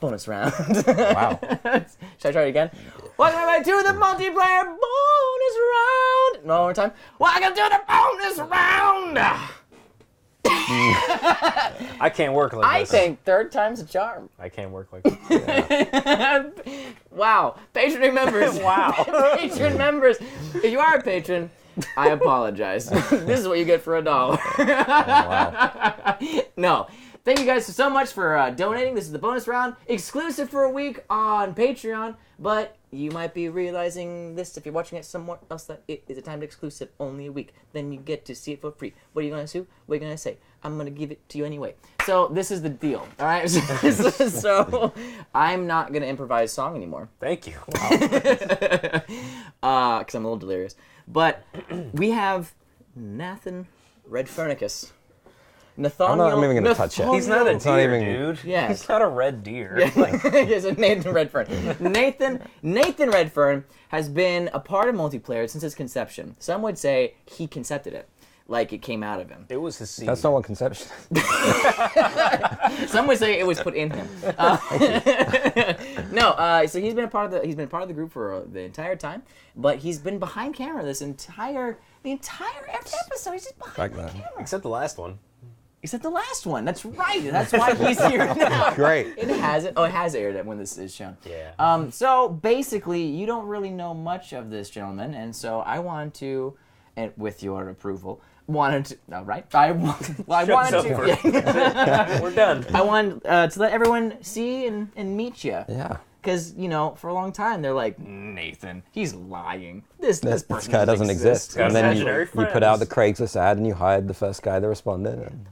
Bonus round. Wow. Should I try it again? Welcome back to the multiplayer bonus round. No, one more time. Welcome to the bonus round. I can't work like this. I think third time's a charm. I can't work like this. Yeah. Wow. Patron members. Wow. Patron members. If you are a patron, I apologize. This is what you get for $1. Oh, wow. No. Thank you guys so much for donating. This is the bonus round, exclusive for a week on Patreon. But you might be realizing this if you're watching it somewhere else that it is a timed exclusive, only a week. Then you get to see it for free. What are you gonna do? What are you gonna say? I'm gonna give it to you anyway. So this is the deal, all right? So I'm not gonna improvise a song anymore. Thank you. Wow. Because I'm a little delirious. But we have Nathan Redfernicus. Nathaniel. I'm not even gonna touch it. He's not a It's not deer, even- dude. Yeah. He's not a red deer. Yes, Nathan Redfern. Nathan Redfern has been a part of multiplayer since its conception. Some would say he concepted it, like it came out of him. It was his seed. That's not what conception is. Some would say it was put in him. So he's been a part of the group for the entire time, but he's been behind camera the entire every episode. He's just behind the camera. Except the last one. Except the last one. That's right. That's why he's here now. Great. It hasn't. Oh, it has aired when this is shown. Yeah. So basically, you don't really know much of this gentleman, and so I wanted to, and with your approval, wanted to. No, right? I wanted to. Yeah. We're done. I wanted to let everyone see and meet you. Yeah. Because, for a long time, they're like, Nathan, he's lying. This person guy doesn't exist. Got And then imaginary you put out the friends. Craigslist ad and you hired the first guy that responded. And,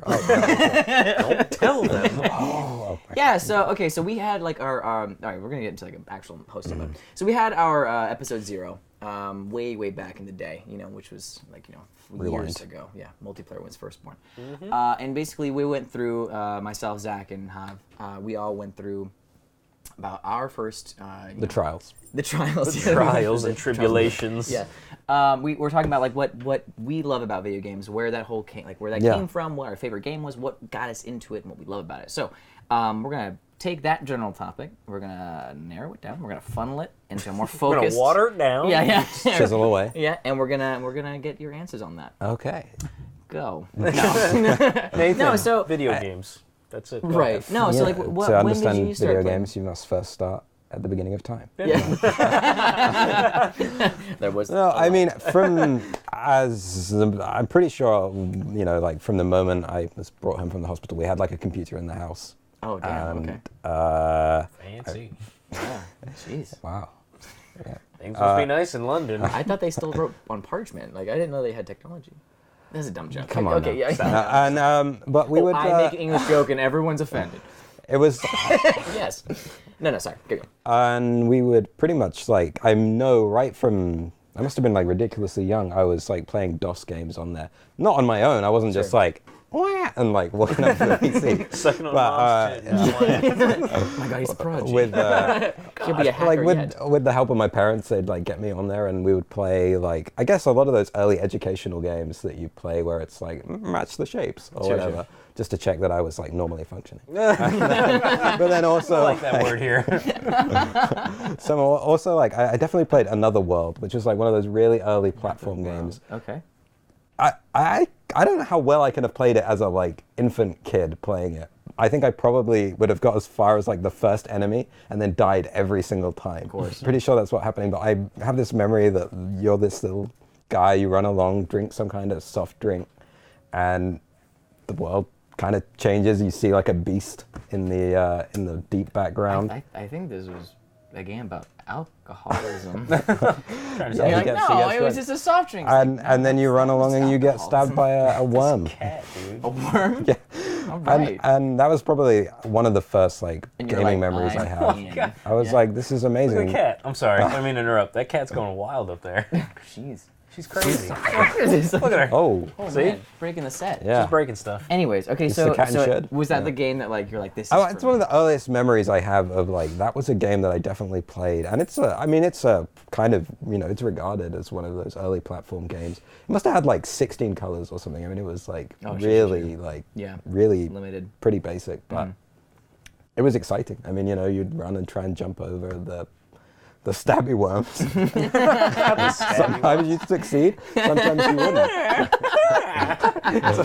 Don't tell them. Yeah, so we had like our all right, we're gonna get into like an actual hosting mode. So we had our episode 0 way back in the day, which was like years Rewind. ago. Yeah, multiplayer was first born. And basically we went through myself, Zach, and Hav. We all went through about our first the trials. the trials, Trials and tribulations. Yeah. We were talking about like what we love about video games, where that whole came from, what our favorite game was, what got us into it, and what we love about it. So we're gonna take that general topic, we're gonna narrow it down, we're gonna funnel it into a more We're focused. gonna water it down. Yeah. Chisel away. Yeah, and we're gonna get your answers on that. Okay. Go. Nathan, No, so- video games. That's it. Go Right. ahead. No. So Yeah, like, to when did understand you start video playing? games, you must first start at the beginning of time. Yeah. There was. No, I mean, I'm pretty sure, like from the moment I was brought home from the hospital, we had like a computer in the house. Oh damn. And, Okay. Fancy. Yeah. Jeez. Wow. Yeah. Things must be nice in London. I thought they still wrote on parchment. Like I didn't know they had technology. That's a dumb joke. Come on. Okay. now. Yeah. But we would. I make an English joke and everyone's offended. It was. Yes. No. Sorry. Go. And we would pretty much like, I know right from, I must have been like ridiculously young, I was like playing DOS games on there. Not on my own, I wasn't just like, wah, and like walking up to the PC. Sucking on But, mom's tit. Oh my God, he's a prodigy. with He'll be a hacker like yet. with the help of my parents, they'd like get me on there and we would play like, I guess a lot of those early educational games that you play where it's like match the shapes or Sure, whatever, sure. just to check that I was like normally functioning. But then also I like that word here. some also like I definitely played Another World, which is like one of those really early platform games. Okay. I don't know how well I could have played it as a like infant kid playing it. I think I probably would have got as far as like the first enemy and then died every single time. Of course. Pretty sure that's what's happening, but I have this memory that you're this little guy, you run along, drink some kind of soft drink, and the world kind of changes. You see like a beast in the deep background. I think this was a game about alcoholism. Yeah, You're he like, gets- he no, gets it was drunk. just a soft drink. And then you run along and you get stabbed by a worm. Cat, dude. A worm? Yeah. All right. And that was probably one of the first like And you're gaming like, memories I I'm have. in. I was Yeah. like, this is Look at amazing. the cat. I'm sorry. I didn't mean to interrupt. That cat's going wild up there. Jeez. She's crazy. Look at her. Oh, See? Man, breaking the set. yeah. She's breaking stuff. Anyways, okay, It's so, the cat and so shed. was that Yeah. the game that like you're like this? Oh, is it's for one of me? the earliest memories I have of like, that was a game that I definitely played. And it's a kind of, it's regarded as one of those early platform games. It must have had like 16 colors or something. I mean, it was like Oh, sure, really sure. like, Yeah. really Limited. pretty basic, but it was exciting. I mean, you'd run and try and jump over the stabby worms. Sometimes you'd succeed, sometimes you wouldn't.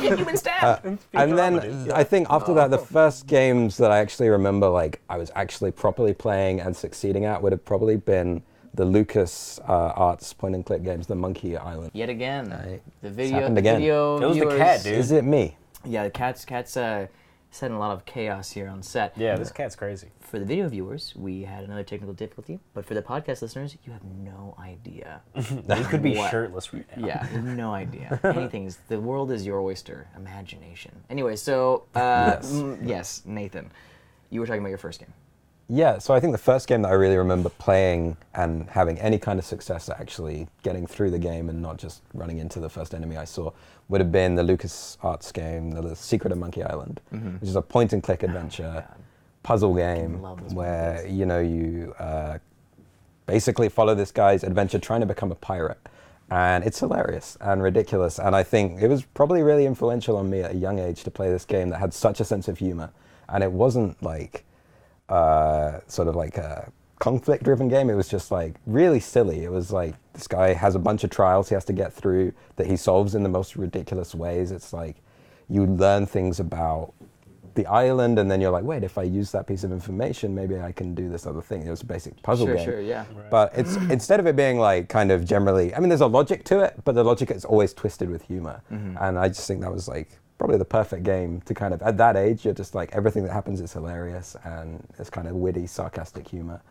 You've been stabbed. And then I think after that, the first games that I actually remember, like I was actually properly playing and succeeding at, would have probably been the Lucas Arts point-and-click games, the Monkey Island. Yet again, the happened again. video It was the viewers- cat, dude. Is it me? Yeah, the cat's setting a lot of chaos here on set. Yeah, this cat's crazy. For the video viewers, we had another technical difficulty, but for the podcast listeners, you have no idea. He could be What? shirtless right now. Yeah, no idea. The world is your oyster. Imagination. Anyway, so, yes, Nathan, you were talking about your first game. Yeah, so I think the first game that I really remember playing and having any kind of success at actually getting through the game and not just running into the first enemy I saw would have been the LucasArts game, The Secret of Monkey Island, which is a point-and-click adventure puzzle game where, you basically follow this guy's adventure trying to become a pirate. And it's hilarious and ridiculous. And I think it was probably really influential on me at a young age to play this game that had such a sense of humor. And it wasn't like sort of like a conflict-driven game. It was just like really silly. It was like this guy has a bunch of trials he has to get through that he solves in the most ridiculous ways. It's like you learn things about the island, and then you're like, wait, if I use that piece of information, maybe I can do this other thing. It was a basic puzzle game. Sure, yeah. Right. But it's instead of it being like kind of generally, I mean, there's a logic to it, but the logic is always twisted with humor. And I just think that was like probably the perfect game to kind of, at that age, you're just like, everything that happens is hilarious, and it's kind of witty, sarcastic humor.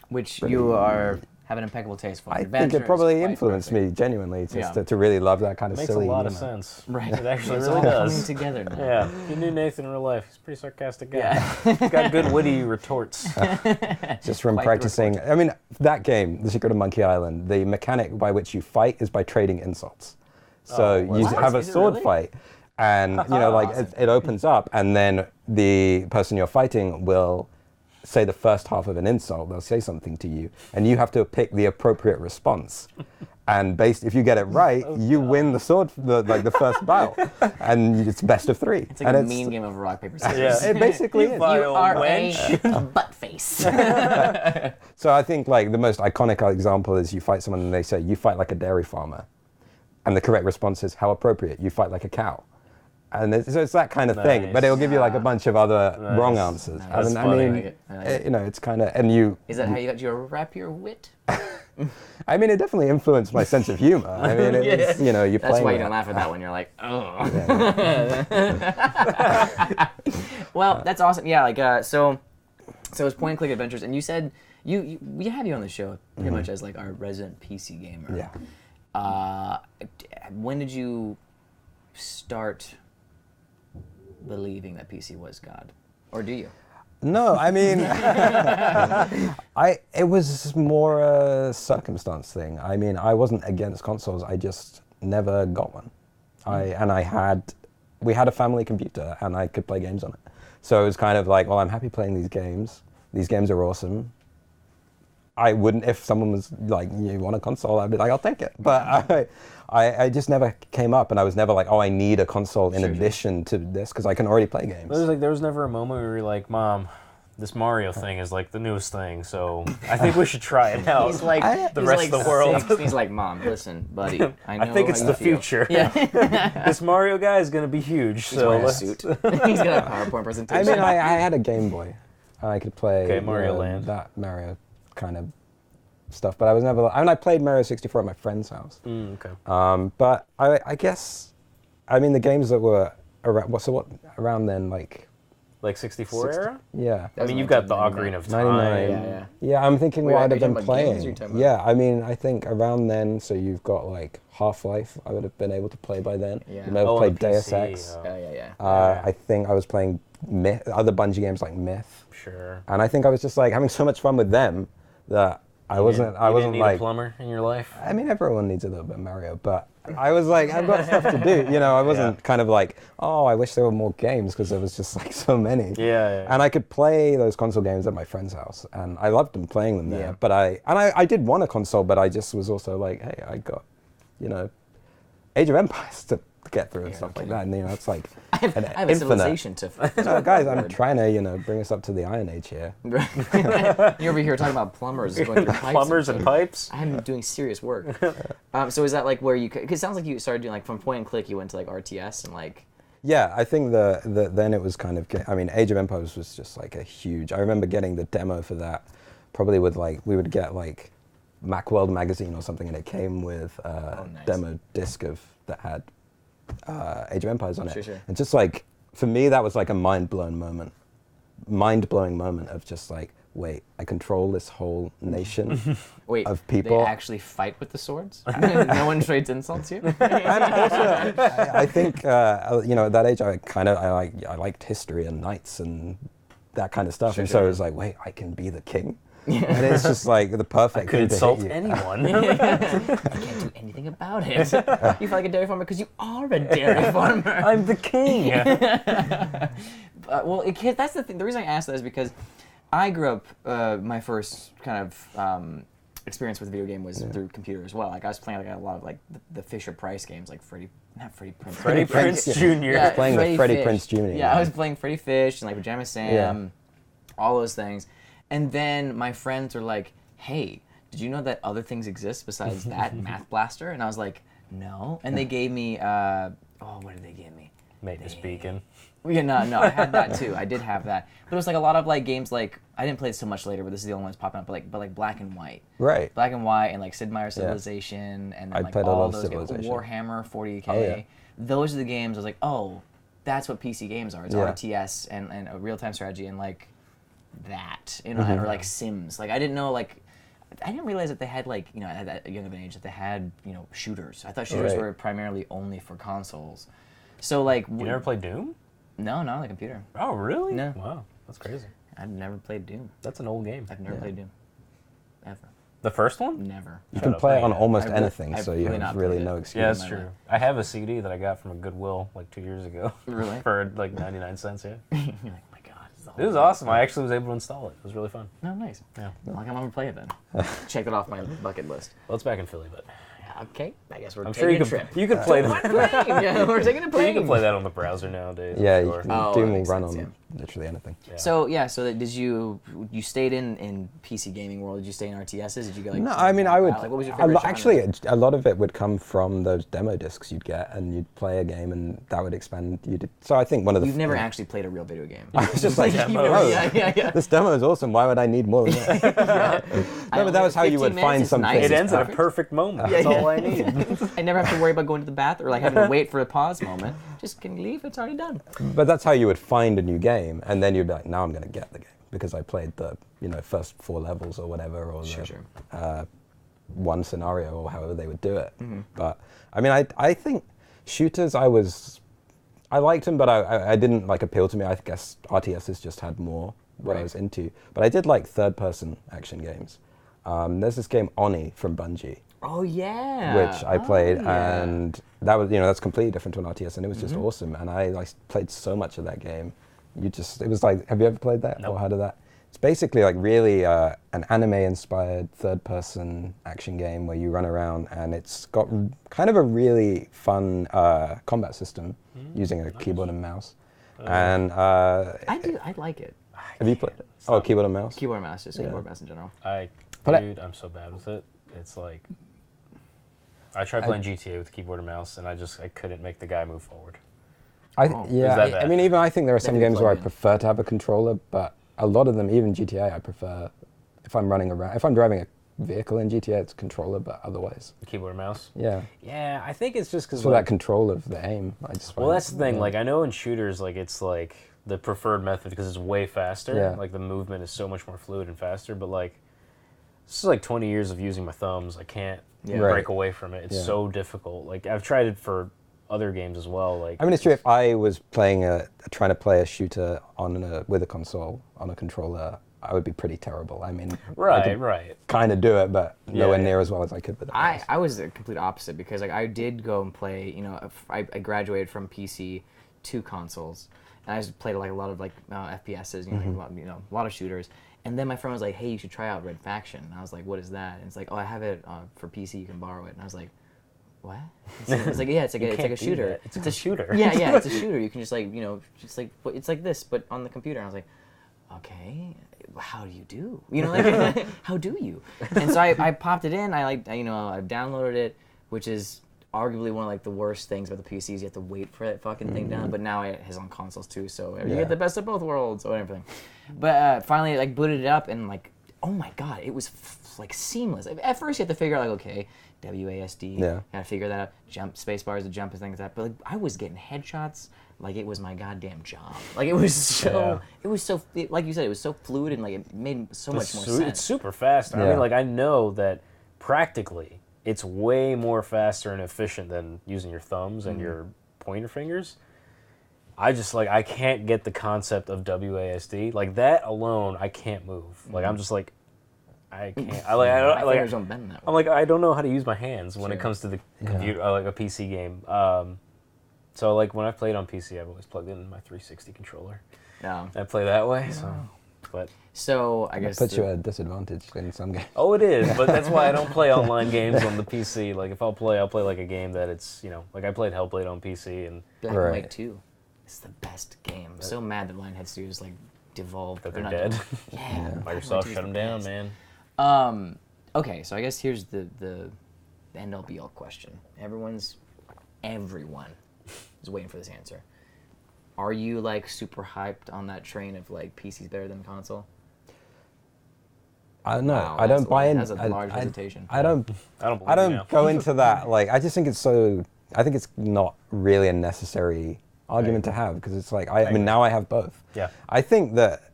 Which Really, you have an impeccable taste for. I think Adventure it is probably quite influenced perfect. me genuinely just Yeah. to really love that kind of Makes silly a lot humor. of sense. Right. It actually It's really all coming does. together now. Yeah. If you knew Nathan in real life, he's a pretty sarcastic guy. Yeah. He's got good witty retorts. Just from Quite the practicing. I mean, that game, The Secret of Monkey Island, the mechanic by which you fight is by trading insults. So Oh, you what? have a Is it sword really? fight, and like it opens up, and then the person you're fighting will say the first half of an insult. They'll say something to you, and you have to pick the appropriate response. And if you get it right, you win the the first bout, and it's best of three. It's like and a mean game of rock, paper, scissors. Yeah. It basically is. You are wench. a butt face. So I think like the most iconic example is you fight someone and they say, you fight like a dairy farmer. And the correct response is, how appropriate, you fight like a cow. And so it's that kind of thing, but it'll give you like a bunch of other wrong answers. That's I funny. mean, I like it. it's kind of, and you, Is that how you got your rapier wit? I mean, it definitely influenced my sense of humor. I mean, it was, you That's play why you don't laugh at that when you're like, oh. Well, that's awesome. Yeah, like so it's point and click adventures, and you said we have you on the show pretty much as like our resident PC gamer. Yeah. When did you start believing that PC was God, or do you? No, I mean, it was more a circumstance thing. I mean, I wasn't against consoles. I just never got one. We had a family computer, and I could play games on it. So it was kind of like, well, I'm happy playing these games. These games are awesome. I wouldn't, if someone was like, you want a console, I'd be like, I'll take it. But I just never came up, and I was never like, oh, I need a console in addition to this, because I can already play games. There was never a moment where you were like, Mom, this Mario thing is like the newest thing, so I think we should try it out. He's like the rest of the world. 6. He's like, Mom, listen, buddy. I think it's how the you feel." future. Yeah. This Mario guy is going to be huge, so Wearing a let's... suit. He's got a PowerPoint I presentation. mean, I had a Game Boy. I could play Mario Land. that Mario kind of stuff, but I was never. I mean, I played Mario 64 at my friend's house. Okay. But I guess, I mean, the games that were around then, like Like 64 era? yeah, I mean, you've got the Ocarina of Time. 99. Yeah, I'm thinking Wait, what are I'd have you been talking about games or you playing. talking Yeah, I mean, I think around then, so you've got like Half-Life. I would have been able to play by then. Yeah. You may have on played the Deus PC, Ex. Yeah. I think I was playing Myth, other Bungie games like Myth. Sure. And I think I was just like having so much fun with them that I wasn't You didn't need like a plumber in your life? I mean, everyone needs a little bit of Mario, but I was like, I've got stuff to do. I wasn't kind of like, oh, I wish there were more games, because there was just like so many. Yeah. And I could play those console games at my friend's house, and I loved them playing them there. Yeah. But I did want a console, but I just was also like, hey, I got, Age of Empires to get through and stuff like that. And it's like I have a infinite. civilization to. Guys, I'm trying to bring us up to the Iron Age here. You're over here talking about plumbers going through pipes. Plumbers and pipes. I'm doing serious work. So is that like where you? Because it sounds like you started doing like from point and click. You went to like RTS and like. Yeah, I think then it was kind of. I mean, Age of Empires was just like a huge. I remember getting the demo for that. Probably with like we would get like Macworld magazine or something, and it came with a demo disc that had Age of Empires on it. Sure. And just like for me, that was like a mind-blowing moment of just like, wait, I control this whole nation of people. They actually fight with the swords? No one trades insults here? And also, I think at that age, I liked history and knights and that kind of stuff, and so it was like, wait, I can be the king. And it's just like the perfect Could thing to insult hit you. anyone. You can't do anything about it. You feel like a dairy farmer because you are a dairy farmer. I'm the king. That's the thing. The reason I asked that is because I grew up. My first kind of experience with a video game was through computer as well. Like I was playing like a lot of like the Fisher Price games, like Freddie Prinze Jr. Yeah, playing with Freddie Prinze Jr. Yeah, I was playing Freddy Fish and like Pajama Sam, all those things. And then my friends were like, "Hey, did you know that other things exist besides that Math Blaster?" And I was like, "No." And they gave me, what did they give me? Maintenance Beacon. Yeah, no, I had that too. I did have that, but it was like a lot of like games like I didn't play it so much later, but this is the only one that's popping up. But like Black and White, Right. Black and White, and like Sid Meier's Civilization, and then I like played a all lot of those games, Civilization. Warhammer 40K. Oh, yeah. Those are the games. I was like, oh, that's what PC games are. It's Yeah. RTS and a real time strategy and like that, Mm-hmm. or like Sims. Like I didn't know I didn't realize that they had like at that young of an age that they had shooters. I thought shooters Right. were primarily only for consoles. So like You never played Doom? no, not on the computer. Oh, really? No. Wow, that's crazy. I've never played Doom. That's an old game. I've never played Doom. Ever. The first one? Never. You Shut can up, play it man. on almost I've anything, I've so you really have not really played no it. excuse. Yeah, that's my true. life. I have a CD that I got from a Goodwill like 2 years ago. Really? For like 99 cents, yeah. You're like, my God. It was awesome. I actually was able to install it. It was really fun. No, nice. Yeah. Well, I'm gonna play it then. Check that off my bucket list. Well, it's back in Philly, but Okay, I guess we're I'm taking sure you a trip. could play What that. plane? Yeah, we're taking a You plane. can play that on the browser nowadays. Yeah, I'm you sure. can, Oh, Doom that will makes run sense, on literally anything. Yeah. So did you stayed in PC gaming world? Did you stay in RTSs? Did you go like? No, I mean, I would. Like, what was your favorite genre? Actually, a lot of it would come from those demo discs you'd get, and you'd play a game, and that would expand. So I think one of the. You've never actually played a real video game. I was just like, Demo. oh, yeah. this demo is awesome. Why would I need more? Than that? No, but that was how you would 15 minutes find is some nice. things. It ends at a perfect. perfect moment. Yeah, That's all I need. I never have to worry about going to the bathroom or like having to wait for a pause moment. Just can leave. It's already done. But that's how you would find a new game, and then you'd be like, now I'm going to get the game because I played the first 4 levels or whatever, or one scenario or however they would do it. Mm-hmm. But I mean, I think shooters I liked them, but I didn't like appeal to me. I guess RTSs just had more what I was into. But I did like third-person action games. There's this game Oni from Bungie. Oh yeah. Which I played, yeah. and that was that's completely different to an RTS, and it was just awesome. And I played so much of that game. It was like, have you ever played that or heard of that? It's basically like really an anime-inspired third-person action game where you run around, and it's got kind of a really fun combat system using a keyboard and mouse. And I like it. have you played it? Oh, keyboard and mouse. Keyboard and mouse, just keyboard and mouse in general. Dude, I'm so bad with it. It's like I tried playing GTA with keyboard and mouse, and I couldn't make the guy move forward. I bad? mean, even I think there are some Then you games where I plug in. prefer to have a controller, but a lot of them, even GTA, I prefer if I'm running around. If I'm driving a vehicle in GTA, it's controller, but otherwise, Keyboard and mouse. yeah. Yeah, I think it's just because For that control of the aim, I just find well, that's the thing. yeah. Like I know in shooters, like it's like the preferred method because it's way faster. Yeah. Like the movement is so much more fluid and faster. But like this is like 20 years of using my thumbs. I can't Yeah. Right. break away from it. It's Yeah. so difficult. Like I've tried it for other games as well. Like I mean, it's true. If I was playing trying to play a shooter with a console on a controller, I would be pretty terrible. I mean, I right. kind of do it, but nowhere yeah. near as well as I could with the mouse. I was the complete opposite because like I did go and play. I graduated from PC to consoles, and I just played like a lot of like FPSs, a lot of shooters. And then my friend was like, "Hey, you should try out Red Faction." And I was like, "What is that?" And it's like, "Oh, I have it for PC. You can borrow it." And I was like, what? It's like yeah, it's like a shooter. It's a shooter. Yeah, it's a shooter. You can just like it's like this, but on the computer. And I was like, okay, how do you do? Like how do you? And so I popped it in. I downloaded it, which is arguably one of like the worst things about the PCs. You have to wait for that fucking thing down. But now it has on consoles too, so you get the best of both worlds or everything. But finally, like booted it up and like, oh my god, it was like seamless. At first, you have to figure out like, okay, WASD. Yeah. Gotta figure that out. Jump space bars to jump and things like that. But like, I was getting headshots like it was my goddamn job. Like it was so, like you said, it was so fluid and like it made so much more sense. It's super fast. I mean, like I know that practically it's way more faster and efficient than using your thumbs and your pointer fingers. I just like I can't get the concept of WASD. Like that alone, I can't move. Like I'm just like I can't. My fingers don't bend that way. I'm like I don't know how to use my hands when it comes to the computer, like a PC game. So like when I played on PC, I've always plugged in my 360 controller. Yeah, I play that way. So I guess it puts you at a disadvantage in some games. Oh, it is, but that's why I don't play online games on the PC. Like if I'll play like a game that it's like I played Hellblade on PC and Black and White 2. It's the best game. I'm so mad that Lionhead Studios like devolved. That they're dead. Yeah. Microsoft shut them down, man. Okay, so I guess here's the end all be all question. Everyone is waiting for this answer. Are you like super hyped on that train of like PC's better than console? I don't know. Wow, I don't buy in. That's a large hesitation. I don't go into that. Like I just think it's so. I think it's not really a necessary argument to have because it's like I mean now I have both. Yeah. I think that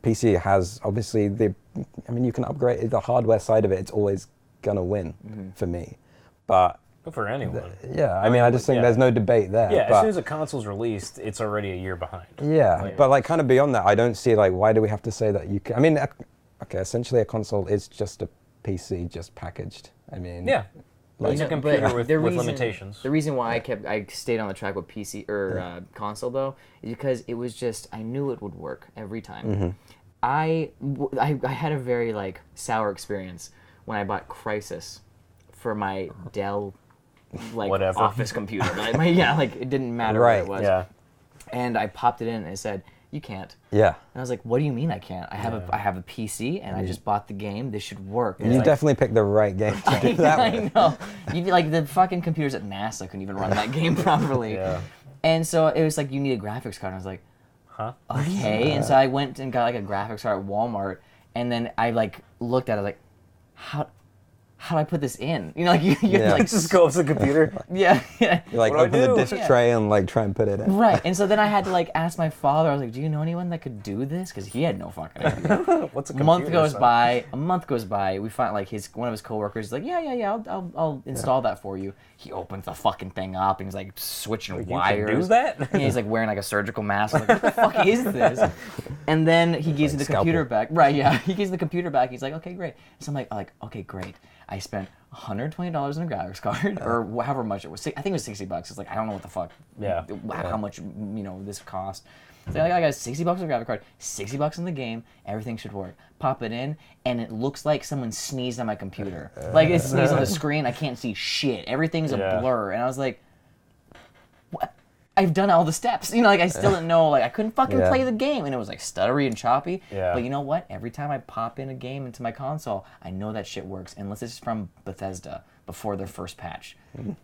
PC has obviously you can upgrade the hardware side of it. It's always gonna win for me, but for anyone. I mean I just think there's no debate there. Yeah, as soon as a console's released, it's already a year behind. Yeah, but like kind of beyond that, I don't see like why do we have to say that you can? I mean, okay, essentially a console is just a PC just packaged. I mean, like a computer with limitations. The reason why I stayed on the track with PC or console though is because it was just I knew it would work every time. I had a very like sour experience when I bought Crysis for my Dell office computer. Like it didn't matter what it was. Yeah. And I popped it in and it said, "You can't." Yeah. And I was like, "What do you mean I can't? I have a PC and I just bought the game. This should work." And you definitely picked the right game to do that with. I know. Like the fucking computers at NASA couldn't even run that game properly. Yeah. And so it was like you need a graphics card. And I was like, huh? Okay. And so I went and got like a graphics card at Walmart, and then I like looked at it like, how do I put this in? Like you like just go up to the computer. Yeah. You like open the disc tray and like try and put it in. Right. And so then I had to like ask my father. I was like, "Do you know anyone that could do this?" Because he had no fucking idea. What's a computer? A month goes by. We find like one of his coworkers is like, "Yeah. I'll install that for you." He opens the fucking thing up and he's like switching wires. You can do that? And he's like wearing like a surgical mask. I'm like, what the fuck is this? And then he gives me the computer back. Right. Yeah. He gives the computer back. He's like, "Okay, great." So I'm like, "Okay, great." I spent $120 on a graphics card, or however much it was. I think it was $60. It's like I don't know what the fuck. Yeah. How much this cost? So I got $60 on a graphics card, $60 in the game. Everything should work. Pop it in, and it looks like someone sneezed on my computer. Like it sneezed on the screen. I can't see shit. Everything's a blur, and I was like, "What? I've done all the steps." Like I still didn't know. Like I couldn't fucking play the game, and it was like stuttery and choppy. Yeah. But you know what? Every time I pop in a game into my console, I know that shit works. Unless it's from Bethesda before their first patch,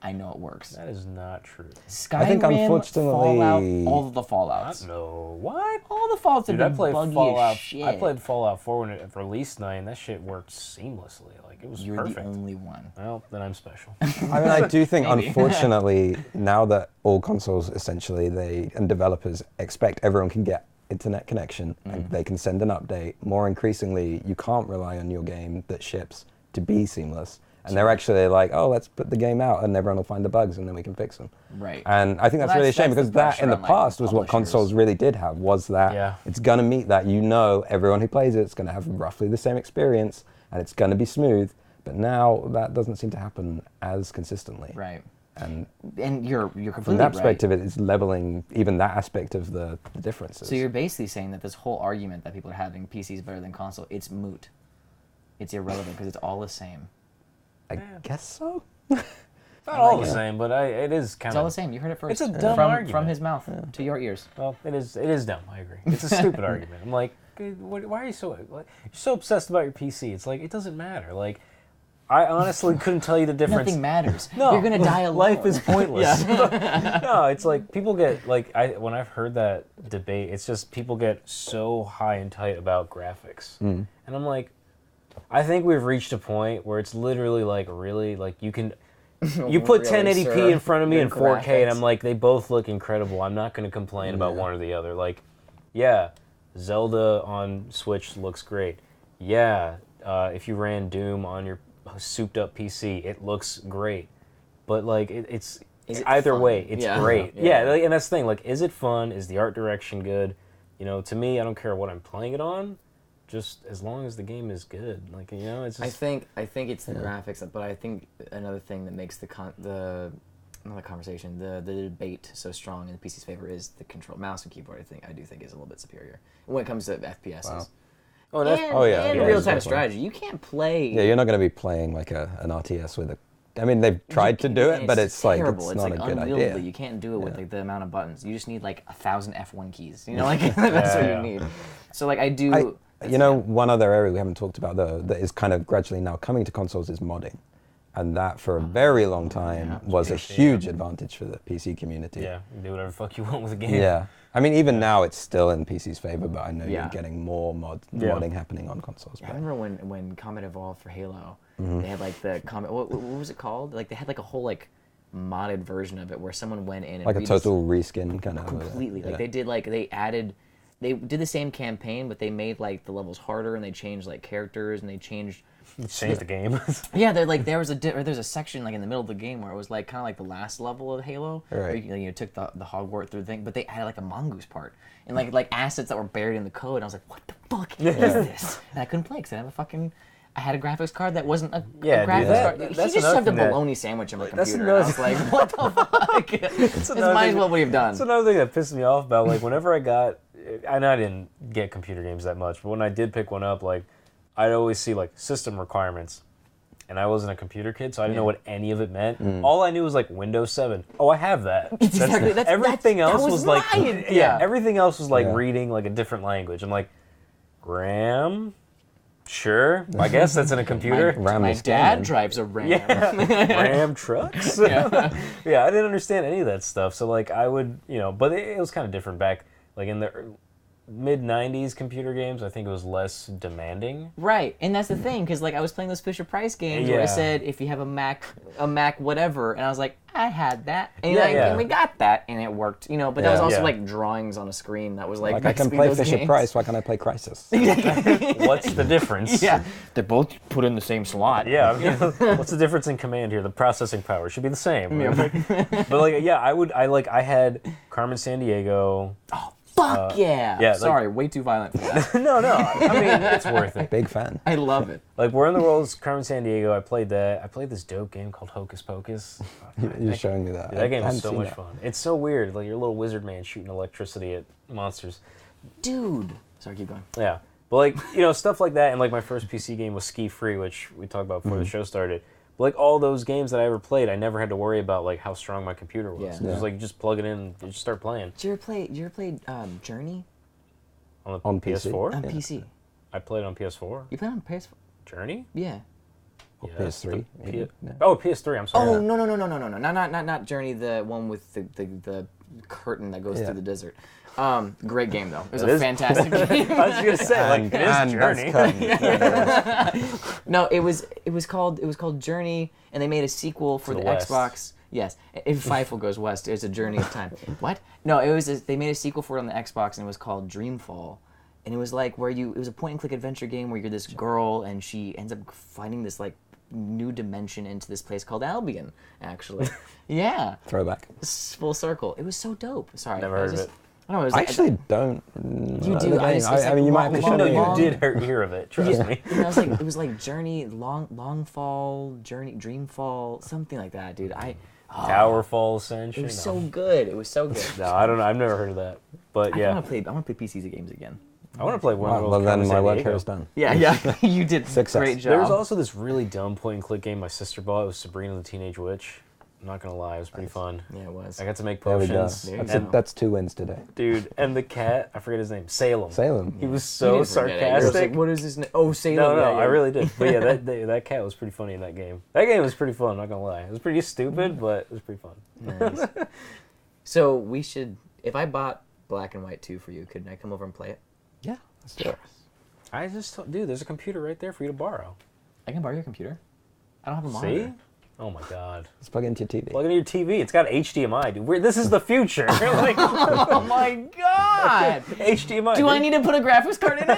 I know it works. That is not true. Skyrim, I think unfortunately, Fallout, all of the Fallouts. No, what? All the Fallouts have been buggy as shit. I played Fallout 4 when it released night, and that shit worked seamlessly. Like it was perfect. You're the only one. Well, then I'm special. I mean, I do think, unfortunately, now that all consoles essentially and developers expect everyone can get internet connection and they can send an update. More increasingly, you can't rely on your game that ships to be seamless. And they're actually like, "Oh, let's put the game out and everyone will find the bugs and then we can fix them." Right. And I think that's really a shame because that in the past was what consoles really did have, was that it's going to meet that. Everyone who plays it, it's going to have roughly the same experience and it's going to be smooth. But now that doesn't seem to happen as consistently. Right. And you're completely from that perspective, it's leveling even that aspect of the differences. So you're basically saying that this whole argument that people are having, PC is better than console, it's moot. It's irrelevant because it's all the same. I guess so. Not all the same, but it is kind of... It's all the same. You heard it first. It's a dumb argument. From his mouth to your ears. Well, it is dumb. I agree. It's a stupid argument. I'm like, why are you you're so obsessed about your PC? It's like, it doesn't matter. Like, I honestly couldn't tell you the difference. Nothing matters. No, you're gonna die alone. Life is pointless. No, it's like people get like when I've heard that debate, it's just people get so high and tight about graphics, and I'm like, I think we've reached a point where it's literally like really like you can. You put really, 1080p in front of me in 4K, and I'm like, they both look incredible. I'm not going to complain about one or the other. Like, yeah, Zelda on Switch looks great. Yeah, if you ran Doom on your souped-up PC, it looks great. But, like, it's either fun? Way, it's great. Yeah, like, and that's the thing. Like, is it fun? Is the art direction good? You know, to me, I don't care what I'm playing it on. Just as long as the game is good, like, you know, it's just... I think it's the graphics, but I think another thing that makes not the conversation, the debate so strong in the PC's favor is the control mouse and keyboard. I do think is a little bit superior when it comes to FPSs. Wow. And real-time strategy. You can't play... Yeah, you're not going to be playing like an RTS with a... I mean, they've tried to do it, but it's like, it's not a good idea. You can't do it with like the amount of buttons. You just need like 1,000 F1 keys. You know, like that's what you need. So like I do... You know, one other area we haven't talked about, though, that is kind of gradually now coming to consoles is modding. And that, for a very long time, was a huge advantage for the PC community. Yeah, you do whatever the fuck you want with a game. Yeah. I mean, even now, it's still in PC's favor, but I know you're getting more modding happening on consoles. Yeah, I remember when Combat Evolved for Halo, they had like the Combat... What was it called? Like, they had like a whole like modded version of it where someone went in and... Like a total reskin kind of... Completely. Like, they did like... They did the same campaign, but they made like the levels harder, and they changed like characters, and they changed the game. Yeah, they're like there's a section like in the middle of the game where it was like kind of like the last level of Halo, where you took the Hogwarts through the thing, but they added like a mongoose part and like assets that were buried in the code. And I was like, what the fuck is this? And I couldn't play because I had a graphics card that wasn't a graphics card. He just shoved a bologna sandwich in my computer. I was like, what the fuck? This might as well what you've done. That's another thing that pissed me off about like whenever I got. I know I didn't get computer games that much, but when I did pick one up, like, I'd always see, like, system requirements. And I wasn't a computer kid, so I didn't know what any of it meant. All I knew was, like, Windows 7. Oh, I have that. Everything else was like... everything else was, like, reading, like, a different language. I'm like, RAM? Sure. I guess that's in a computer. My dad drives a RAM. Yeah. RAM trucks? Yeah, I didn't understand any of that stuff. So, like, I would, you know... But it was kind of different back... Like in the mid-90s computer games, I think it was less demanding. Right, and that's the thing, because like I was playing those Fisher-Price games where it said if you have a Mac whatever, and I was like, I had that, and, and we got that, and it worked, you know. But that was also like drawings on a screen. That was like I can play Fisher-Price. Why can't I play Crisis? What's the difference? Yeah, they're both put in the same slot. Yeah, I mean, what's the difference in command here? The processing power should be the same. But like, yeah, I had Carmen Sandiego. Oh. Fuck yeah! Sorry, way too violent for that. No, I mean, it's worth it. Big fan. I love it. Like, Where in the World is Carmen Sandiego. I played that. I played this dope game called Hocus Pocus. You're showing me that. Dude, that game is so much fun. It's so weird. Like, you're a little wizard man shooting electricity at monsters. Dude. Sorry, keep going. Yeah. But, like, you know, stuff like that. And, like, my first PC game was Ski Free, which we talked about before the show started. Like, all those games that I ever played, I never had to worry about, like, how strong my computer was. It was like, you just plug it in and you just start playing. Did you ever play Journey? On PS4? On PC. I played on PS4. You played on PS4? Journey? Yeah. PS3? Oh, PS3, I'm sorry. Oh, no. Not Journey, the one with the curtain that goes through the desert. Great game, though. It was a fantastic game. I was going to say, like, it is Journey. No, it was called Journey, and they made a sequel for the Xbox. Yes, if Fievel goes west, it's a journey of time. What? No, they made a sequel for it on the Xbox, and it was called Dreamfall. And it was like it was a point-and-click adventure game where you're this girl, and she ends up finding this, like, new dimension into this place called Albion, actually. Yeah. Throwback. Full circle. It was so dope. Sorry. Never heard of it. I actually don't. You do. I mean, you might have to show me. You did hear of it. Trust me. And I was like, it was like Journey, Long Fall, Journey, Dreamfall, something like that, dude. Towerfall Ascension. It was so good. It was so good. No, I don't know. I've never heard of that. But yeah. I want to play PC games again. I want to play one of those. Well, then my work here is done. Yeah. You did a great job. There was also this really dumb point-and-click game my sister bought. It was Sabrina the Teenage Witch. I'm not gonna lie, it was pretty fun. Yeah, it was. I got to make There we go. potions. That's 2 wins today. Dude, and the cat, I forget his name, Salem. Salem. He was You so didn't forget it. You were sarcastic. like, what is his name? Oh, Salem. No, Yeah, I really did. But yeah, that cat was pretty funny in that game. That game was pretty fun, not gonna lie. It was pretty stupid, but it was pretty fun. Nice. So we should, if I bought Black and White 2 for you, couldn't I come over and play it? Yeah, let's do it. Dude, there's a computer right there for you to borrow. I can borrow your computer. I don't have a monitor. See? Oh my god. Let's plug into your TV. Plug it into your TV. It's got HDMI, dude. This is the future. You're like, Oh my god! HDMI. Do I need to put a graphics card in it?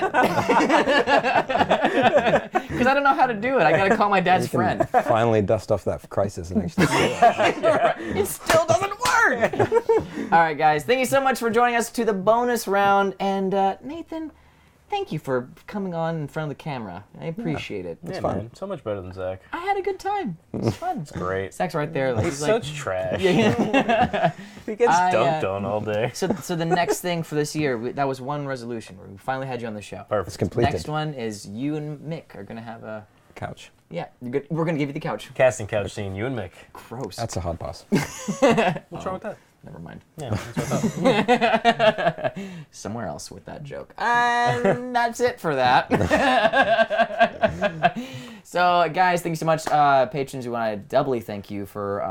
Because I don't know how to do it. I gotta call my dad's friend. Finally dust off that crisis and actually do it. It still doesn't work! All right, guys. Thank you so much for joining us to the bonus round. And Nathan, thank you for coming on in front of the camâra. I appreciate it. It's fun. Man, so much better than Zach. I had a good time. It was fun. It's Great. Zach's right there. Like, He's like, such trash. yeah. He gets dunked on all day. So the next thing for this year, that was one resolution. We finally had you on the show. Perfect. It's completed. Next one is you and Mick are gonna have a Couch. yeah. We're gonna give you the couch. Casting couch scene, you and Mick. Gross. That's a hard pass. What's wrong with that? Never mind. Yeah, that's what I thought. Somewhere else with that joke. And that's it for that. So, guys, thank you so much. Patrons, we want to doubly thank you for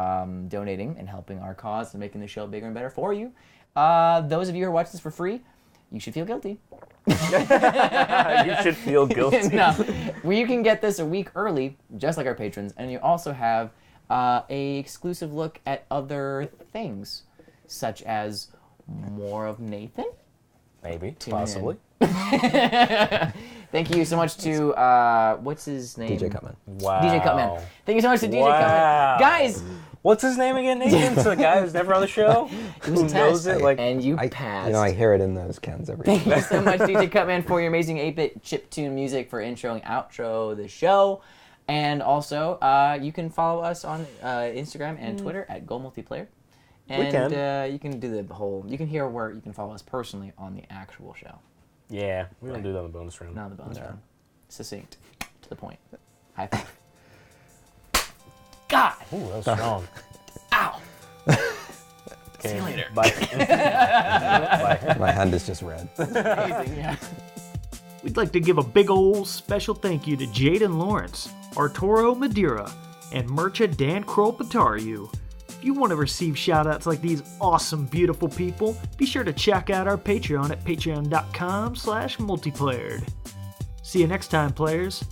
donating and helping our cause and making the show bigger and better for you. Those of you who are watching this for free, you should feel guilty. You should feel guilty. No, you can get this a week early, just like our patrons, and you also have a exclusive look at other things, such as more of Nathan. Maybe, Tune possibly. Thank you so much to what's his name? DJ CUTMAN. Wow. DJ CUTMAN. Thank you so much to DJ Wow. CUTMAN. Guys, What's his name again, Nathan? So the guy who's never on the show? it was Who a knows test, it? Like, and you I passed. I hear it in those cans every Thank day. you so much, DJ CUTMAN, for your amazing 8-bit chiptune music for intro and outro the show. And also, you can follow us on Instagram and Twitter at GoMultiplayer. And you can do the whole, you can hear where you can follow us personally on the actual show. yeah, we don't do that on the bonus round. Not the bonus round. Succinct. To the point. High five. God! Ooh, that was strong. Ow! Okay, See you later. Bye. Bye. My hand is just red. Amazing, yeah. We'd like to give a big ol' special thank you to Jaden Lawrence, Arturo Madeira, and Murcha Dan Krolpatariu. If you want to receive shoutouts like these awesome, beautiful people, be sure to check out our Patreon at patreon.com/multiplayered. See you next time, players.